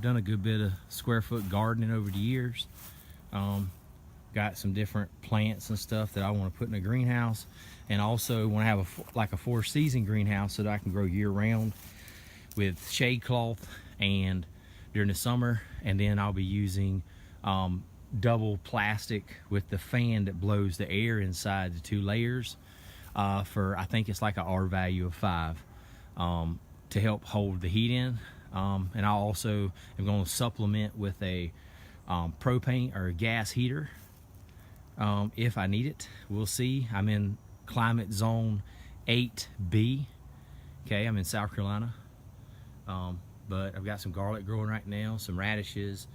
done a good bit of square foot gardening over the years. Got some different plants and stuff that I want to put in a greenhouse, and also want to have like a 4-season greenhouse so that I can grow year round with shade cloth and during the summer. And then I'll be using double plastic with the fan that blows the air inside the 2 layers for, I think it's like a R value of 5 to help hold the heat in. And I also am going to supplement with a propane or a gas heater if I need it. We'll see. I'm in climate zone 8B. Okay, I'm in South Carolina. But I've got some garlic growing right now, some radishes.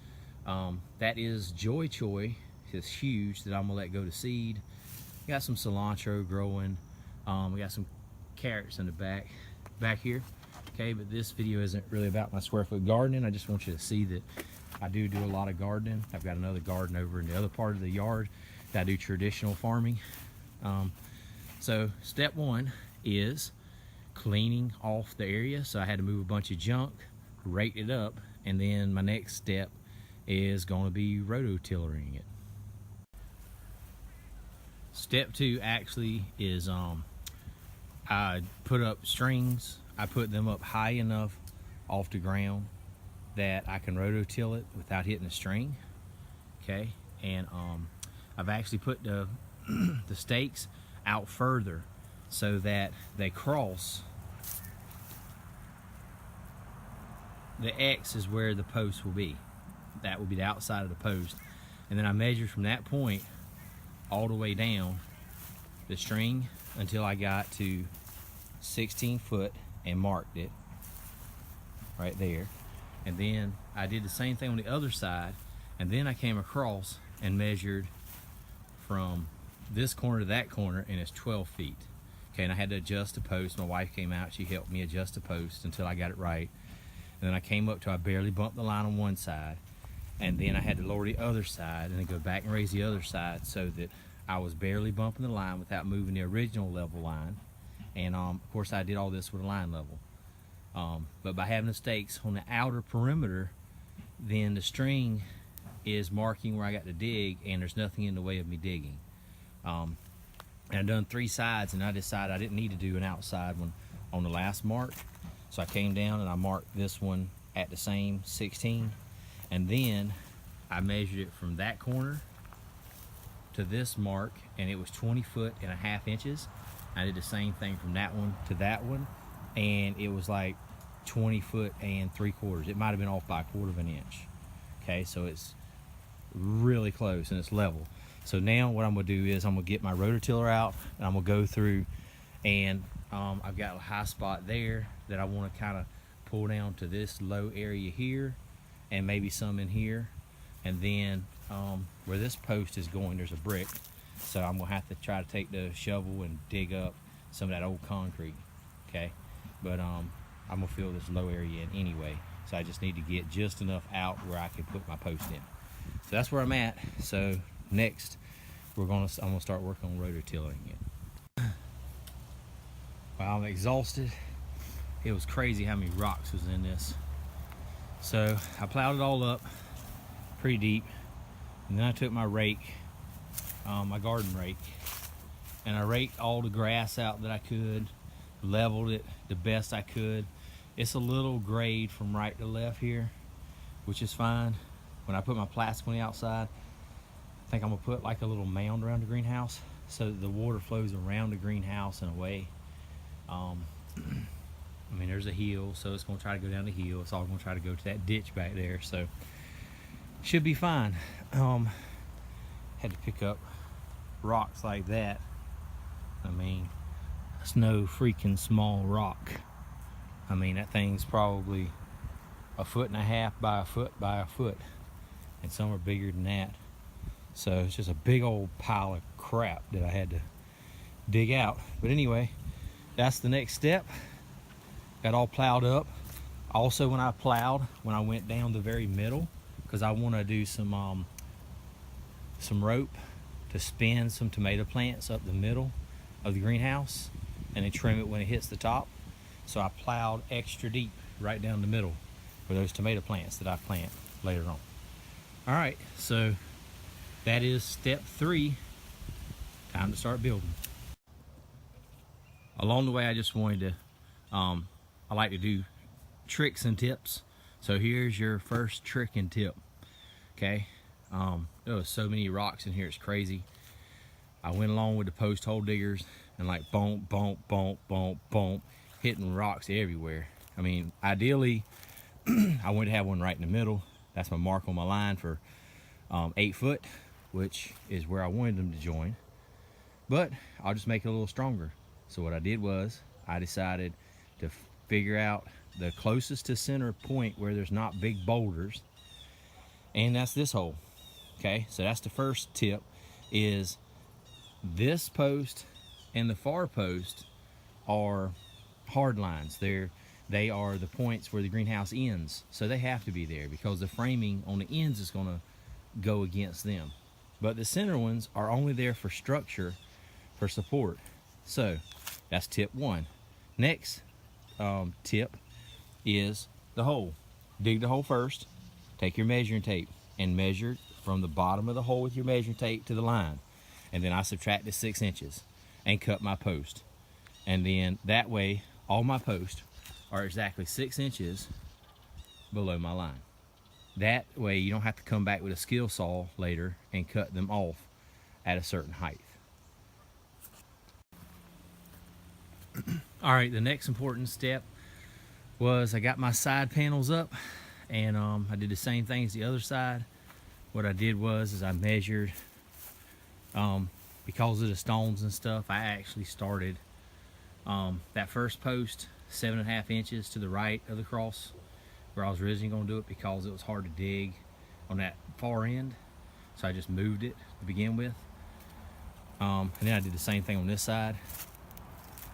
That is Joy Choy. It's huge that I'm gonna let go to seed. Got some cilantro growing. We got some carrots in the back here. Okay, but this video isn't really about my square foot gardening. I just want you to see that I do a lot of gardening. I've got another garden over in the other part of the yard that I do traditional farming. So step 1 is cleaning off the area. So I had to move a bunch of junk, rake it up, and then my next step is going to be rototillering it. Step 2 actually is I put up strings. I put them up high enough off the ground that I can rototill it without hitting the string. Okay, and I've actually put the the stakes out further so that they cross. The X is where the post will be. That will be the outside of the post. And then I measured from that point all the way down the string until I got to 16 foot and marked it right there. And then I did the same thing on the other side, and then I came across and measured from this corner to that corner, and it's 12 feet. Okay, and I had to adjust the post. My wife came out, she helped me adjust the post until I got it right. And then I came up to, I barely bumped the line on one side, and then I had to lower the other side and then go back and raise the other side so that I was barely bumping the line without moving the original level line. And of course I did all this with a line level. But by having the stakes on the outer perimeter, then the string is marking where I got to dig, and there's nothing in the way of me digging. And I've done 3 sides, and I decided I didn't need to do an outside one on the last mark. So I came down and I marked this one at the same 16, and then I measured it from that corner to this mark, and it was 20 foot and a half inches. I did the same thing from that one to that one, and it was like 20 foot and 3/4. It might have been off by 1/4 of an inch. Okay, so it's really close and it's level. So now what I'm gonna do is I'm gonna get my rototiller out, and I'm gonna go through, and I've got a high spot there that I want to kind of pull down to this low area here, and maybe some in here, and then where this post is going, there's a brick, so I'm gonna have to try to take the shovel and dig up some of that old concrete. Okay, but I'm gonna fill this low area in anyway, so I just need to get just enough out where I can put my post in. So that's where I'm at. So next I'm gonna start working on rototilling it. Well, I'm exhausted. It was crazy how many rocks was in this. So I plowed it all up pretty deep, and then I took my rake, my garden rake, and I raked all the grass out that I could, leveled it the best I could. It's a little grade from right to left here, which is fine. When I put my plastic on the outside, I think I'm gonna put like a little mound around the greenhouse so that the water flows around the greenhouse and away. I mean, there's a hill, so it's gonna try to go down the hill. It's all gonna try to go to that ditch back there, so should be fine. Had to pick up rocks like that. I mean, it's no freaking small rock. I mean, that thing's probably 1.5 feet by 1 foot by 1 foot, and some are bigger than that. So it's just a big old pile of crap that I had to dig out. But anyway, that's the next step. Got all plowed up. Also, when I plowed, when I went down the very middle, because I want to do some rope to spin some tomato plants up the middle of the greenhouse, and then trim it when it hits the top. So I plowed extra deep right down the middle, for those tomato plants that I plant later on. All right, so that is step 3. Time to start building. Along the way, I just wanted to, I like to do tricks and tips. So here's your first trick and tip. Okay, there was so many rocks in here, it's crazy. I went along with the post hole diggers and like boom, boom, boom, boom, boom, hitting rocks everywhere. I mean, ideally, I want to have one right in the middle. That's my mark on my line for 8 foot, which is where I wanted them to join. But I'll just make it a little stronger. So what I did was I decided to figure out the closest to center point where there's not big boulders, and that's this hole. Okay, so that's the first tip, is this post and the far post are hard lines. They are the points where the greenhouse ends, so they have to be there because the framing on the ends is going to go against them. But the center ones are only there for structure, for support. So that's tip 1. Next tip is the hole. Dig the hole first, take your measuring tape and measure from the bottom of the hole with your measuring tape to the line, and then I subtracted 6 inches and cut my post, and then that way all my posts are exactly 6 inches below my line. That way you don't have to come back with a skill saw later and cut them off at a certain height. All right, the next important step was I got my side panels up, and I did the same thing as the other side. What I did was I measured, because of the stones and stuff, I actually started that first post 7.5 inches to the right of the cross where I was originally going to do it, because it was hard to dig on that far end. So I just moved it to begin with. And then I did the same thing on this side.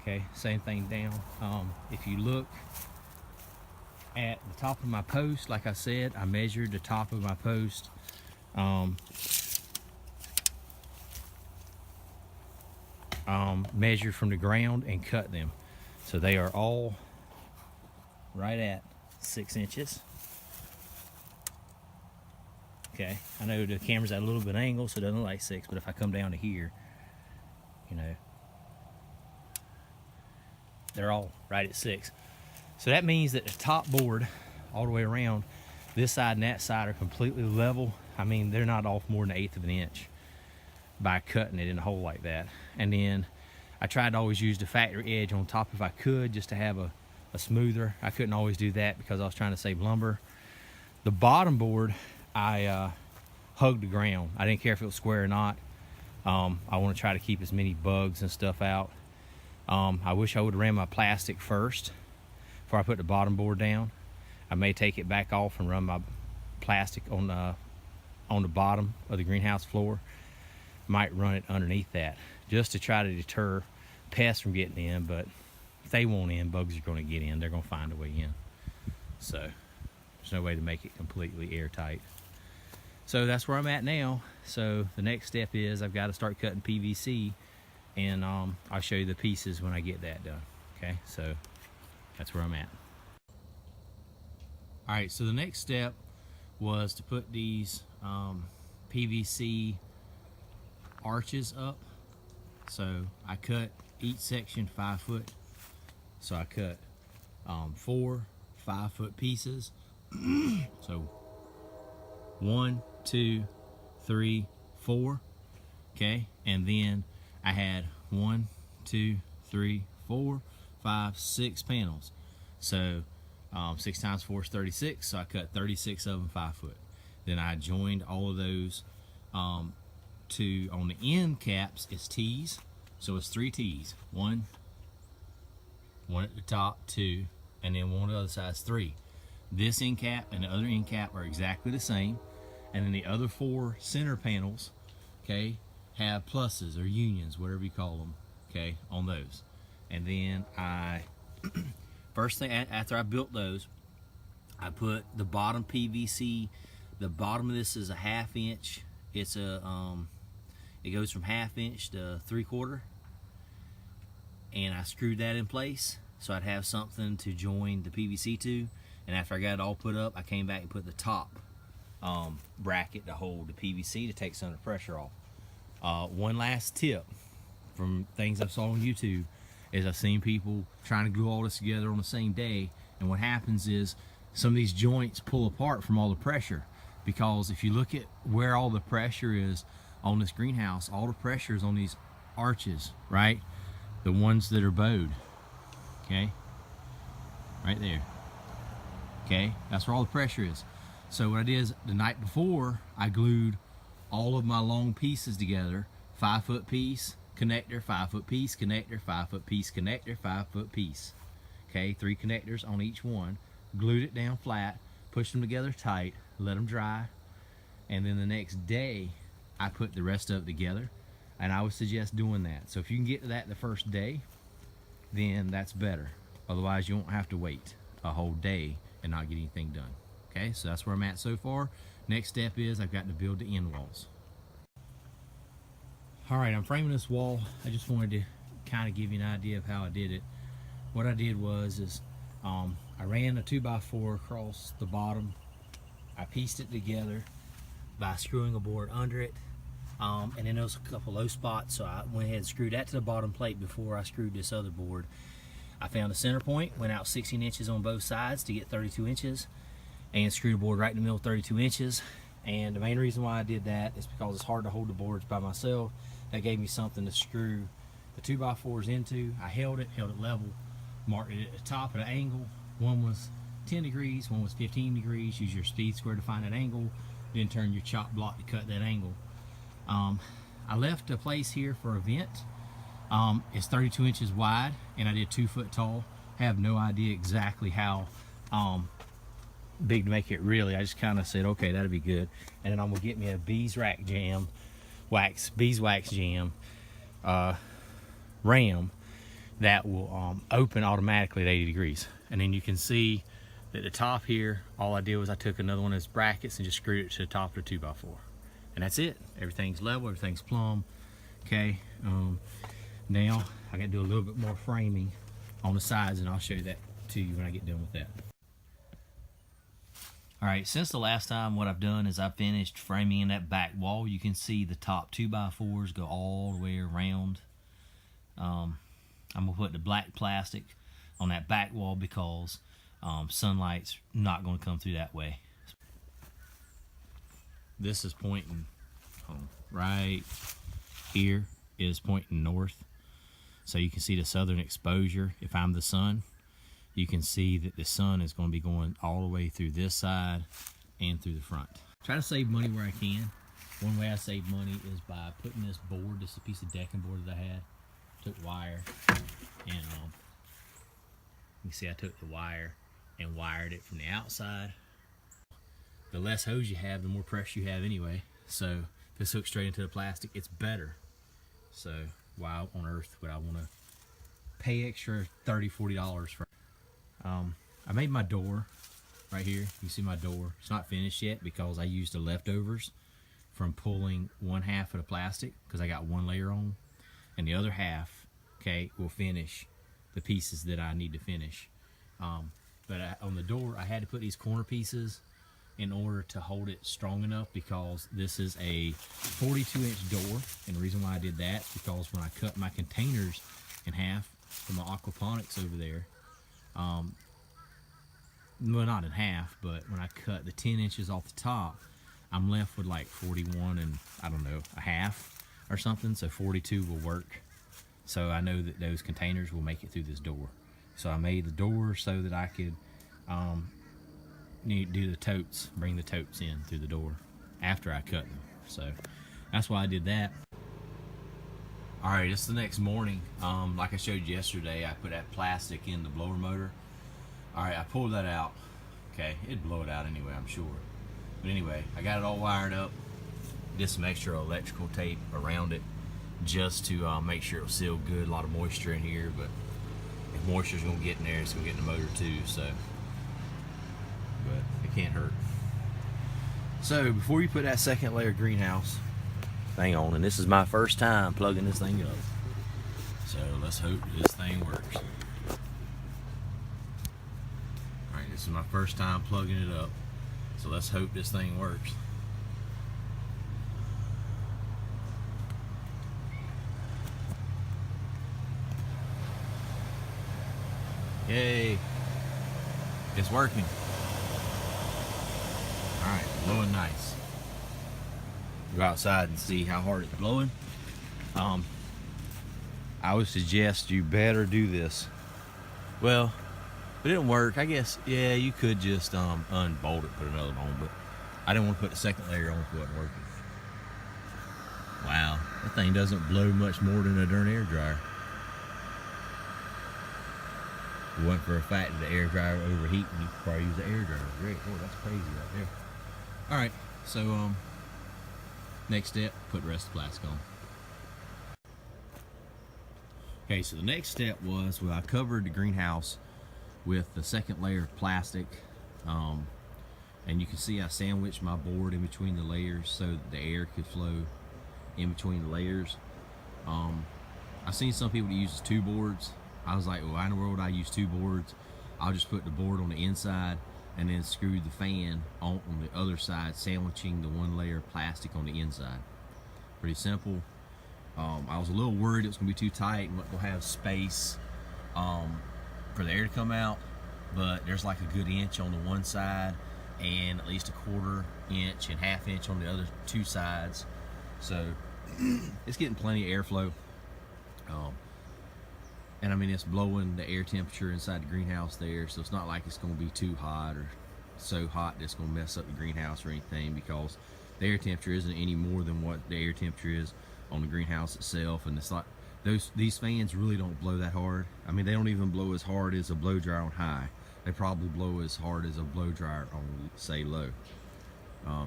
Okay, same thing down. If you look at the top of my post, like I said, I measured the top of my post measured from the ground and cut them. So they are all right at 6 inches. Okay, I know the camera's at a little bit angle, so it doesn't look like 6, but if I come down to here, you know, they're all right at 6. So that means that the top board all the way around, this side and that side, are completely level. I mean, they're not off more than 1/8 of an inch by cutting it in a hole like that. And then I tried to always use the factory edge on top if I could, just to have a smoother. I couldn't always do that because I was trying to save lumber. The bottom board, I hugged the ground. I didn't care if it was square or not. I want to try to keep as many bugs and stuff out. I wish I would have ran my plastic first before I put the bottom board down. I may take it back off and run my plastic on the bottom of the greenhouse floor. Might run it underneath that just to try to deter pests from getting in, but if they won't in, bugs are going to get in. They're going to find a way in. So there's no way to make it completely airtight. So that's where I'm at now. So the next step is I've got to start cutting PVC, and I'll show you the pieces when I get that done. Okay, so that's where I'm at. All right, so the next step was to put these PVC arches up. So I cut each section 5 foot. So I cut 4 5-foot pieces. So 1, 2, 3, 4. Okay, and then I had 1, 2, 3, 4, 5, 6 panels. So 6 times 4 is 36. So I cut 36 of them 5 foot. Then I joined all of those to, on the end caps, it's T's. So it's 3 T's. One at the top, 2, and then one on the other side is 3. This end cap and the other end cap are exactly the same. And then the other 4 center panels, okay, have pluses or unions, whatever you call them, okay, on those. And then I, first thing after I built those, I put the bottom PVC. The bottom of this is a 1/2 inch. It's a it goes from 1/2 inch to 3/4, and I screwed that in place so I'd have something to join the PVC to. And after I got it all put up, I came back and put the top bracket to hold the PVC to take some of the pressure off. One last tip from things I saw on YouTube is I've seen people trying to glue all this together on the same day, and what happens is some of these joints pull apart from all the pressure, because if you look at where all the pressure is on this greenhouse, all the pressure is on these arches, right? The ones that are bowed, okay? Right there, okay? That's where all the pressure is. So what I did is the night before, I glued all of my long pieces together, 5-foot piece, connector, 5-foot piece, connector, 5-foot piece, connector, 5-foot piece. Okay, 3 connectors on each one. Glued it down flat, pushed them together tight, let them dry, and then the next day I put the rest of it together, and I would suggest doing that. So if you can get to that the first day, then that's better. Otherwise you won't have to wait a whole day and not get anything done. Okay, so that's where I'm at so far. Next step is I've got to build the end walls. All right, I'm framing this wall. I just wanted to kind of give you an idea of how I did it. What I did was I ran a 2x4 across the bottom. I pieced it together by screwing a board under it, and then there was a couple low spots, so I went ahead and screwed that to the bottom plate before I screwed this other board. I found a center point, went out 16 inches on both sides to get 32 inches, and screwed a board right in the middle, 32 inches. And the main reason why I did that is because it's hard to hold the boards by myself. That gave me something to screw the 2x4s into. I held it level, marked it at the top at an angle. One was 10 degrees, one was 15 degrees. Use your speed square to find that angle, then turn your chop block to cut that angle. I left a place here for a vent. It's 32 inches wide, and I did 2 foot tall. I have no idea exactly how big to make it really. I just kind of said, okay, that'll be good. And then I'm gonna get me a beeswax jam ram that will open automatically at 80 degrees. And then you can see that the top here, all I did was I took another one of those brackets and just screwed it to the top of the 2x4. And that's it. Everything's level, everything's plumb. Okay, now I got to do a little bit more framing on the sides, and I'll show you that to you when I get done with that. All right, since the last time, what I've done is I finished framing in that back wall. You can see the top 2x4s go all the way around. I'm gonna put the black plastic on that back wall because sunlight's not gonna come through that way. This is pointing right here is pointing north, so you can see the southern exposure. If I'm the sun, you can see that the sun is going to be going all the way through this side and through the front. Try to save money where I can. One way I save money is by putting this board, this is a piece of decking board that I had, took wire, and you can see I took the wire and wired it from the outside. The less hose you have, the more pressure you have anyway. So if this hooks straight into the plastic, it's better. So why on earth would I want to pay extra $30, $40 for? I made my door right here. You can see my door. It's not finished yet because I used the leftovers from pulling one half of the plastic, because I got one layer on, and the other half, okay, will finish the pieces that I need to finish. But on the door, I had to put these corner pieces in order to hold it strong enough, because this is a 42-inch door, and the reason why I did that is because when I cut my containers in half for my aquaponics over there, well, not in half, but when I cut the 10 inches off the top, I'm left with like 41 and I don't know, a half or something, so 42 will work. So I know that those containers will make it through this door. So I made the door so that I could do the totes, bring the totes in through the door after I cut them. So that's why I did that. All right, it's the next morning. Like I showed you yesterday, I put that plastic in the blower motor. All right, I pulled that out. Okay, it'd blow it out anyway, I'm sure. But anyway, I got it all wired up. Did some extra electrical tape around it just to make sure it was sealed good. A lot of moisture in here, but if moisture's gonna get in there, it's gonna get in the motor too, so. But it can't hurt. So before you put that second layer of greenhouse thing on, and this is my first time plugging this thing up, so let's hope this thing works. Alright, this This is my first time plugging it up, so let's hope this thing works. Yay, it's working. All right, blowing nice. Go outside and see how hard it's blowing. I would suggest you better do this. Well, if it didn't work, I guess, yeah, you could just unbolt it, put another one on, but I didn't want to put the second layer on if it wasn't working. Wow, that thing doesn't blow much more than a darn air dryer. If it wasn't for a fact that the air dryer would overheat, and you could probably use the air dryer. Great, oh, that's crazy right there. All right, so next step, put the rest of the plastic on. Okay, so the next step was, well, I covered the greenhouse with the second layer of plastic, and you can see I sandwiched my board in between the layers so that the air could flow in between the layers. I've seen some people that uses two boards. I was like, well, why in the world would I use two boards? I'll just put the board on the inside and then screw the fan on the other side, sandwiching the one layer of plastic on the inside. Pretty simple. I was a little worried it was gonna be too tight and we'll have space for the air to come out, but there's like a good inch on the one side and at least a 1/4 inch and 1/2 inch on the other two sides. So it's getting plenty of airflow. And I mean, it's blowing the air temperature inside the greenhouse there, so it's not like it's gonna be too hot or so hot that it's gonna mess up the greenhouse or anything, because the air temperature isn't any more than what the air temperature is on the greenhouse itself. And it's like these fans really don't blow that hard. I mean, they don't even blow as hard as a blow dryer on high. They probably blow as hard as a blow dryer on, say, low.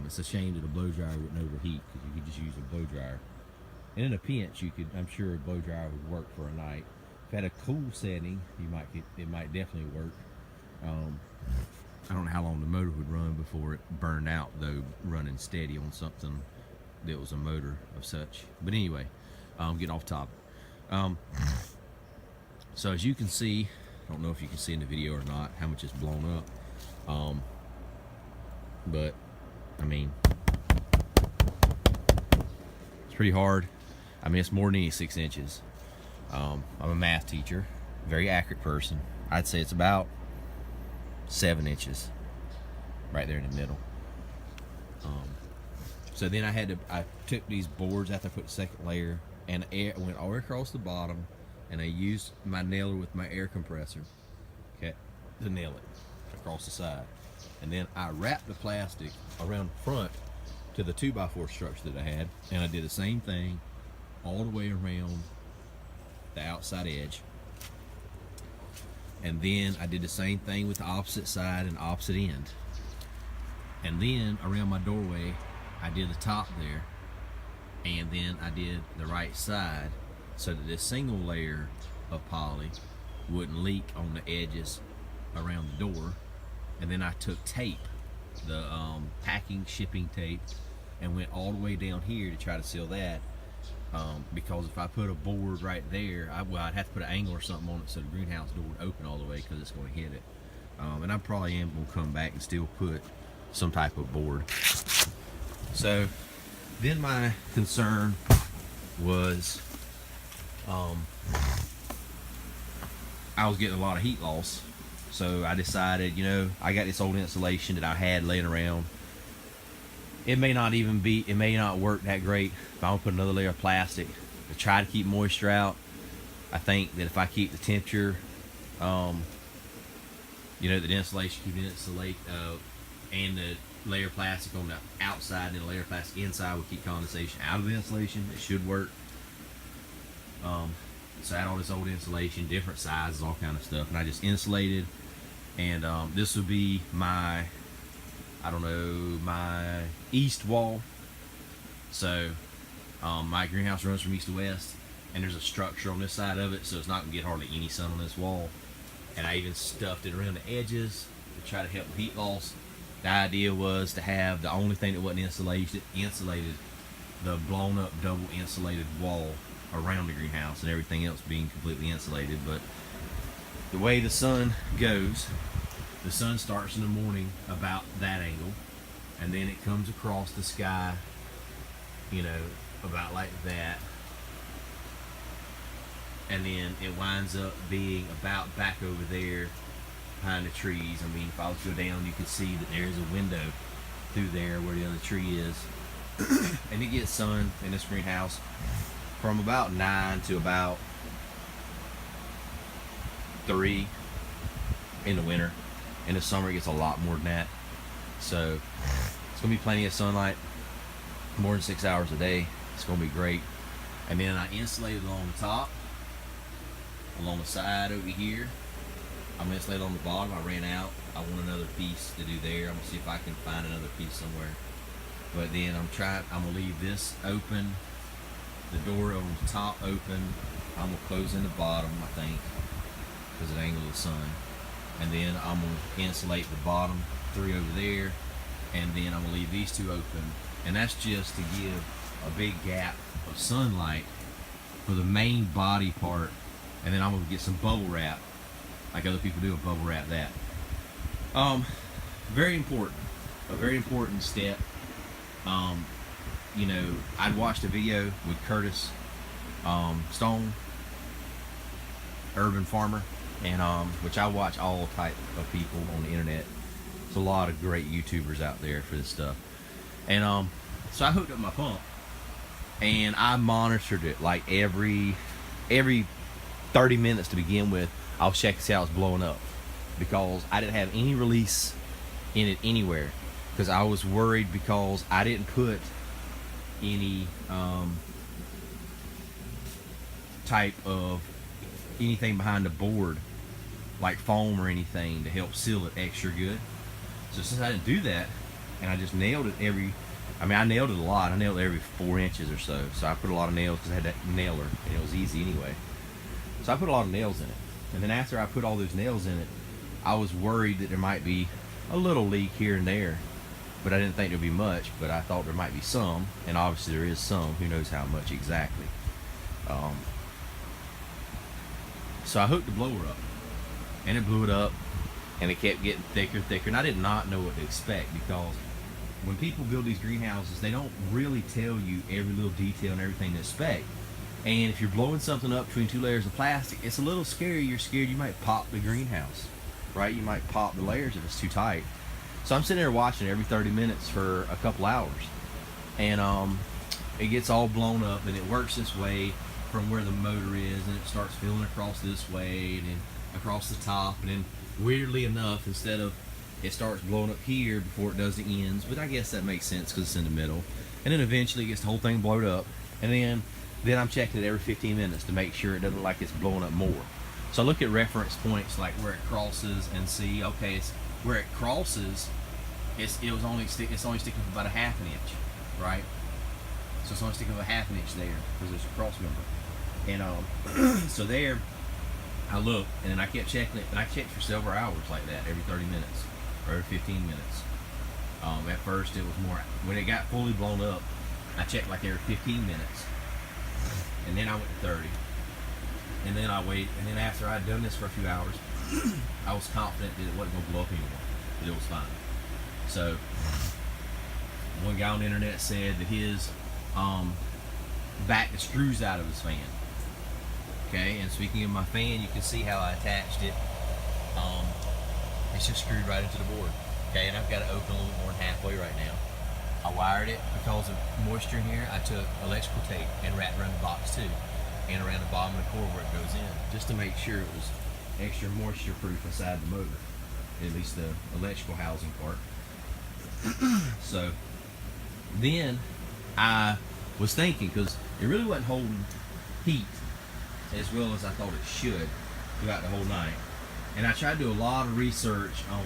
It's a shame that a blow dryer wouldn't overheat, because you could just use a blow dryer. And in a pinch, you could, I'm sure a blow dryer would work for a night. If it had a cool setting, it might definitely work. I don't know how long the motor would run before it burned out, though, running steady on something that was a motor of such. But anyway, getting off topic. So as you can see, I don't know if you can see in the video or not how much it's blown up, but I mean, it's pretty hard. I mean, it's more than any 6 inches. I'm a math teacher, very accurate person. I'd say it's about 7 inches right there in the middle. So then I took these boards after I put the second layer, and air went all across the bottom, and I used my nailer with my air compressor, okay, to nail it across the side. And then I wrapped the plastic around the front to the 2x4 structure that I had, and I did the same thing all the way around the outside edge. And then I did the same thing with the opposite side and opposite end. And then around my doorway, I did the top there, and then I did the right side so that this single layer of poly wouldn't leak on the edges around the door. And then I took tape, the packing shipping tape, and went all the way down here to try to seal that, because if I put a board right there, I'd have to put an angle or something on it so the greenhouse door would open all the way, because it's going to hit it. And I probably am going to come back and still put some type of board. So then my concern was I was getting a lot of heat loss. So I decided, you know, I got this old insulation that I had laying around. It may not work that great if I don't put another layer of plastic to try to keep moisture out. I think that if I keep the temperature, you know, the insulation, keep it insulate, and the layer of plastic on the outside and the layer of plastic inside will keep condensation out of the insulation. It should work. So I had all this old insulation, different sizes, all kind of stuff, and I just insulated. And this would be my, I don't know, my east wall. So my greenhouse runs from east to west, and there's a structure on this side of it, so it's not gonna get hardly any sun on this wall. And I even stuffed it around the edges to try to help with heat loss. The idea was to have the only thing that wasn't insulated, the blown up double insulated wall around the greenhouse, and everything else being completely insulated. But the way the sun goes, the sun starts in the morning about that angle, and then it comes across the sky, you know, about like that, and then it winds up being about back over there behind the trees. I mean, if I was to go down, you can see that there's a window through there where the other tree is. And it gets sun in this greenhouse from about 9 to about 3 in the winter. In the summer it gets a lot more than that. So it's gonna be plenty of sunlight, more than 6 hours a day. It's gonna be great. And then I insulated along the top, along the side over here. I'm insulated on the bottom. I ran out. I want another piece to do there. I'm gonna see if I can find another piece somewhere. But then I'm gonna leave this open, the door on the top open. I'm gonna close in the bottom, I think, because of the angle of the sun. And then I'm gonna insulate the bottom 3 over there, and then I'm gonna leave these 2 open. And that's just to give a big gap of sunlight for the main body part. And then I'm gonna get some bubble wrap, like other people do, a bubble wrap that. Very important, a very important step. You know, I'd watched a video with Curtis Stone, urban farmer, and which I watch all type of people on the internet. There's a lot of great YouTubers out there for this stuff. And so I hooked up my pump, and I monitored it like every 30 minutes to begin with. I'll check to see how it's blowing up, because I didn't have any release in it anywhere, because I was worried because I didn't put any type of anything behind the board, like foam or anything, to help seal it extra good. So since I didn't do that, and I just nailed it I nailed it a lot. I nailed it every 4 inches or so. So I put a lot of nails because I had that nailer, and it was easy anyway. So I put a lot of nails in it. And then after I put all those nails in it, I was worried that there might be a little leak here and there, but I didn't think there'd be much. But I thought there might be some, and obviously there is some. Who knows how much exactly? So I hooked the blower up, and it blew it up, and it kept getting thicker and thicker. And I did not know what to expect, because when people build these greenhouses, they don't really tell you every little detail and everything to expect. And if you're blowing something up between 2 layers of plastic, it's a little scary. You're scared you might pop the greenhouse, right? You might pop the layers if it's too tight. So I'm sitting there watching every 30 minutes for a couple hours, and it gets all blown up, and it works this way from where the motor is, and it starts filling across this way and then across the top, and then weirdly enough, instead of it starts blowing up here before it does the ends, but I guess that makes sense because it's in the middle, and then eventually it gets the whole thing blowed up, and then I'm checking it every 15 minutes to make sure it doesn't look like it's blowing up more. So I look at reference points like where it crosses and see, okay, it's where it crosses, it's only sticking for about a half an inch, right? So it's only sticking for a half an inch there because there's a cross member. And so there, I looked, and then I kept checking it, and I checked for several hours like that, every 30 minutes or every 15 minutes. At first it was more, when it got fully blown up, I checked like every 15 minutes, and then I went to 30, and then I waited, and then after I'd done this for a few hours, I was confident that it wasn't going to blow up anymore, that it was fine. So one guy on the internet said that his backed the screws out of his fan. Okay, and speaking of my fan, you can see how I attached it. It's just screwed right into the board. Okay, and I've got it open a little more than halfway right now. I wired it because of moisture in here. I took electrical tape and wrapped around the box too, and around the bottom of the core where it goes in, just to make sure it was extra moisture proof inside the motor, at least the electrical housing part. So then I was thinking, because it really wasn't holding heat as well as I thought it should throughout the whole night, and I tried to do a lot of research on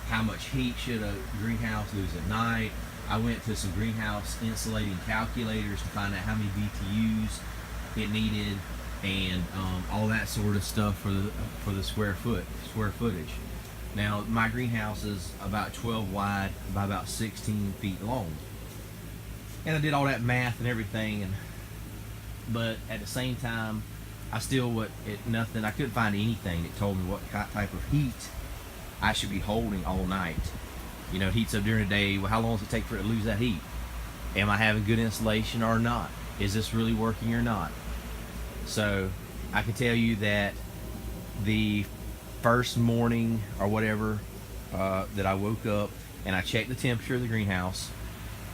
how much heat should a greenhouse lose at night. I went to some greenhouse insulating calculators to find out how many BTUs it needed, and all that sort of stuff for the square footage. Now my greenhouse is about 12 wide by about 16 feet long, and I did all that math and everything, but at the same time, I still I couldn't find anything that told me what type of heat I should be holding all night. You know, it heats up during the day. Well, how long does it take for it to lose that heat? Am I having good insulation or not? Is this really working or not? So I can tell you that the first morning or whatever that I woke up and I checked the temperature of the greenhouse,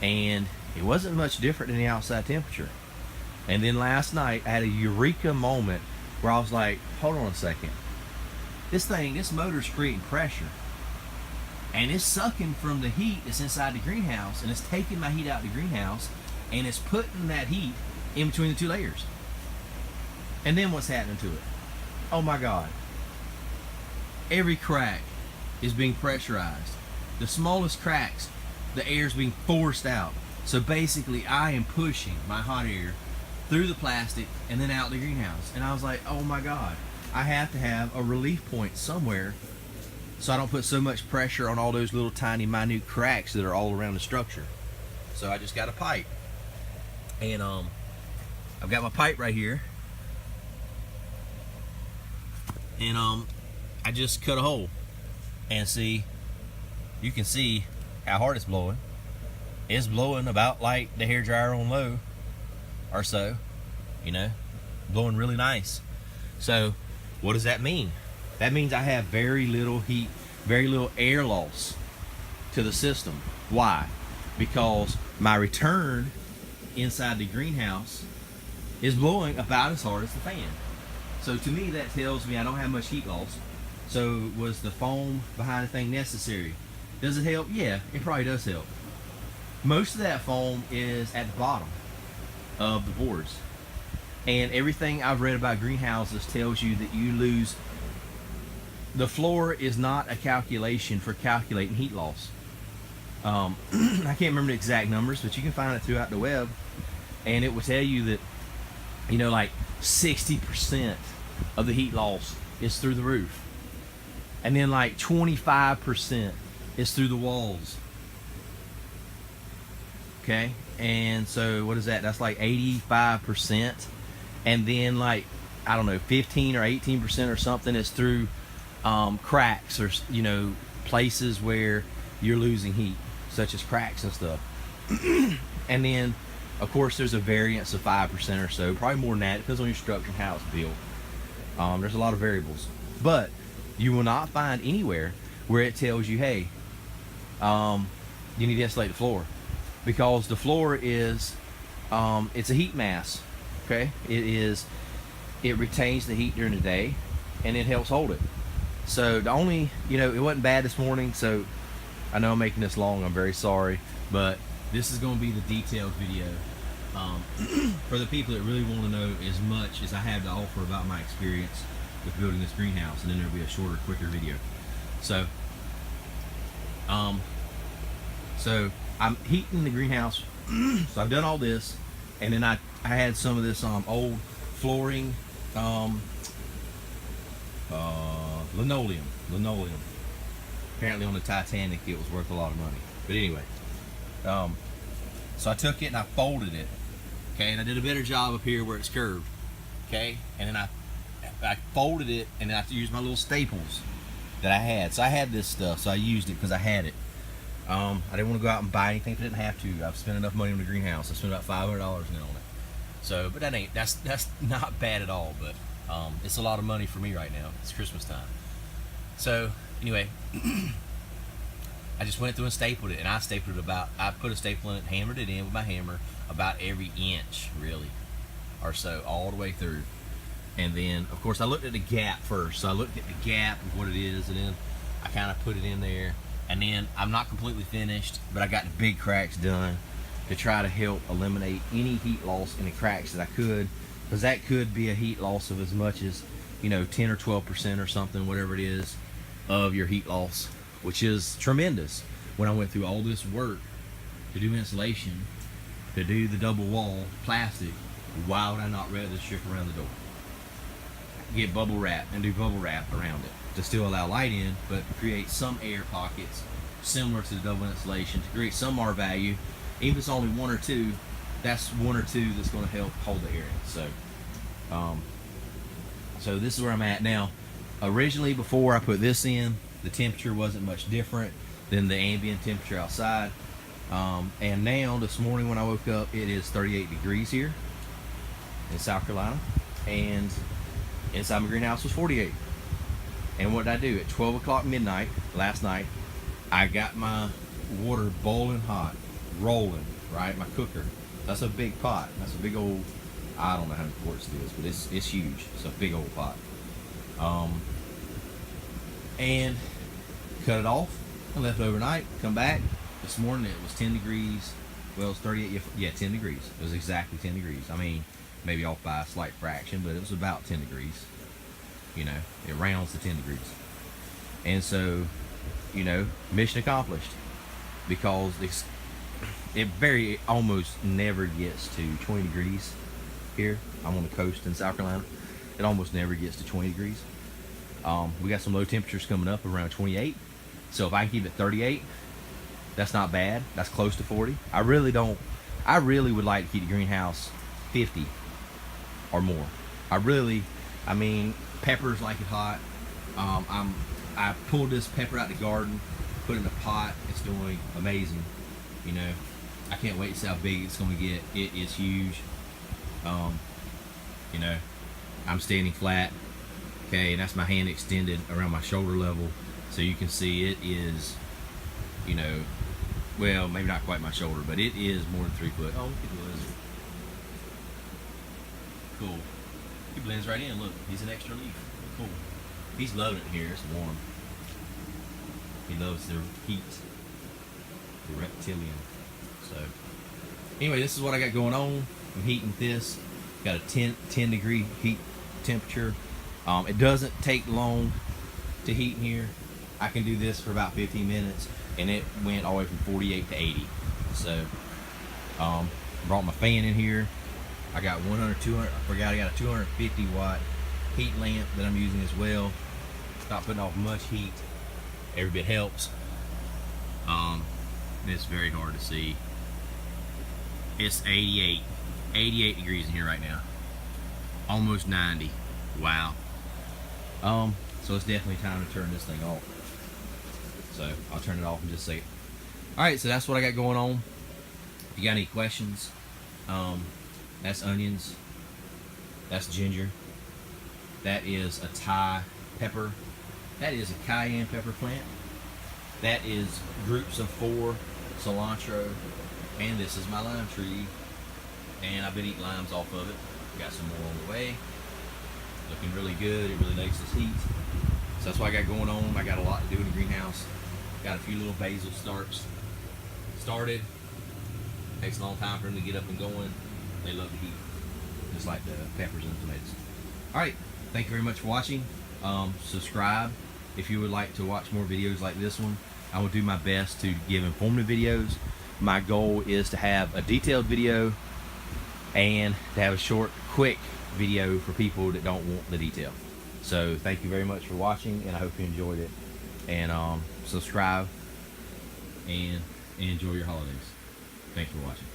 and it wasn't much different than the outside temperature. And then last night I had a eureka moment where I was like, hold on a second. This motor's creating pressure, and it's sucking from the heat that's inside the greenhouse, and it's taking my heat out of the greenhouse, and it's putting that heat in between the two layers. And then what's happening to it? Oh my God. Every crack is being pressurized. The smallest cracks, the air is being forced out. So basically I am pushing my hot air through the plastic and then out the greenhouse. And I was like, oh my God, I have to have a relief point somewhere so I don't put so much pressure on all those little tiny minute cracks that are all around the structure. So I just got a pipe. And I've got my pipe right here. And I just cut a hole. And see, you can see how hard it's blowing. It's blowing about like the hairdryer on low or so, you know, blowing really nice. So what does that mean? That means I have very little heat, very little air loss to the system. Why? Because my return inside the greenhouse is blowing about as hard as the fan. So to me, that tells me I don't have much heat loss. So was the foam behind the thing necessary? Does it help? Yeah, it probably does help. Most of that foam is at the bottom of the boards. And everything I've read about greenhouses tells you that you lose. The floor is not a calculation for calculating heat loss. I can't remember the exact numbers, but you can find it throughout the web. And it will tell you that, you know, like 60% of the heat loss is through the roof. And then like 25% is through the walls. Okay, and so what is that? That's like 85%. And then like, I don't know, 15 or 18% or something is through cracks, or, you know, places where you're losing heat, such as cracks and stuff. And then of course there's a variance of 5% or so, probably more than that. It depends on your structure and how it's built. There's a lot of variables, but you will not find anywhere where it tells you, hey, you need to insulate the floor, because the floor is it's a heat mass. Okay, it retains the heat during the day, and it helps hold it. So the only, you know, it wasn't bad this morning, so I know I'm making this long, I'm very sorry, but this is going to be the detailed video for the people that really want to know as much as I have to offer about my experience with building this greenhouse, and then there'll be a shorter, quicker video. So so I'm heating the greenhouse. So I've done all this, and then I had some of this old flooring, linoleum. Apparently on the Titanic it was worth a lot of money. But anyway, so I took it and I folded it. Okay, and I did a better job up here where it's curved. Okay, and then I folded it, and then I used my little staples that I had. So I had this stuff, so I used it because I had it. I didn't want to go out and buy anything if I didn't have to. I've spent enough money on the greenhouse. I spent about $500 now on it. So, but that's not bad at all. But it's a lot of money for me right now. It's Christmas time. So anyway, I just went through and stapled it, and I put a staple in it, hammered it in with my hammer about every inch, really, or so, all the way through. And then, of course, I looked at the gap first. So I looked at the gap of what it is, and then I kind of put it in there. And then I'm not completely finished, but I got the big cracks done to try to help eliminate any heat loss in the cracks that I could, because that could be a heat loss of as much as, you know, 10 or 12% or something, whatever it is, of your heat loss, which is tremendous. When I went through all this work to do insulation, to do the double wall plastic, why would I not rather strip around the door? Get bubble wrap and do bubble wrap around it to still allow light in, but create some air pockets similar to the double insulation to create some R value. Even if it's only 1 or 2, that's 1 or 2 that's going to help hold the air in. So, so this is where I'm at now. Originally, before I put this in, The temperature wasn't much different than the ambient temperature outside. And now, this morning when I woke up, it is 38 degrees here in South Carolina, and inside my greenhouse was 48. And what did I do? At 12 o'clock midnight last night, I got my water boiling hot, rolling, right? My cooker. That's a big pot. That's a big old, I don't know how many quarts it is, but it's huge. It's a big old pot. And cut it off. I left it overnight. Come back. This morning it was 10 degrees. Well, it was 38. Yeah, 10 degrees. It was exactly 10 degrees. I mean, maybe off by a slight fraction, but it was about 10 degrees. You know, it rounds to 10 degrees. And so, you know, mission accomplished. Because it almost never gets to 20 degrees here. I'm on the coast in South Carolina. It almost never gets to 20 degrees. We got some low temperatures coming up around 28. So if I can keep it 38, that's not bad. That's close to 40. I really would like to keep the greenhouse 50 or more. I mean, peppers like it hot. I pulled this pepper out the garden, put it in a pot. It's doing amazing. You know, I can't wait to see how big it's going to get. It is huge. You know, I'm standing flat. Okay, and that's my hand extended around my shoulder level, so you can see it is, you know, well, maybe not quite my shoulder, but it is more than 3 foot. Oh, look at the lizard. Cool. He blends right in. Look, he's an extra leaf. Cool. He's loving it here. It's warm. He loves the heat. The reptilian. So, anyway, this is what I got going on. I'm heating this. Got a 10 degree heat temperature. It doesn't take long to heat in here. I can do this for about 15 minutes, and it went all the way from 48 to 80. So, brought my fan in here. I got 100, 200, I forgot I got a 250 watt heat lamp that I'm using as well. Not putting off much heat. Every bit helps. It's very hard to see. It's 88 degrees in here right now. Almost 90. Wow. So it's definitely time to turn this thing off. So I'll turn it off in just a second. Alright, so that's what I got going on. If you got any questions, that's onions. That's ginger. That is a Thai pepper. That is a cayenne pepper plant. That is groups of 4 cilantro. And this is my lime tree. And I've been eating limes off of it. Got some more on the way. Looking really good. It really likes this heat. So that's what I got going on. I got a lot to do in the greenhouse. Got a few little basil started. Takes a long time for them to get up and going. They love the heat, just like the peppers and tomatoes. Alright, thank you very much for watching. Subscribe if you would like to watch more videos like this one. I will do my best to give informative videos. My goal is to have a detailed video and to have a short, quick video for people that don't want the detail. So thank you very much for watching, and I hope you enjoyed it. And subscribe and enjoy your holidays. Thanks for watching.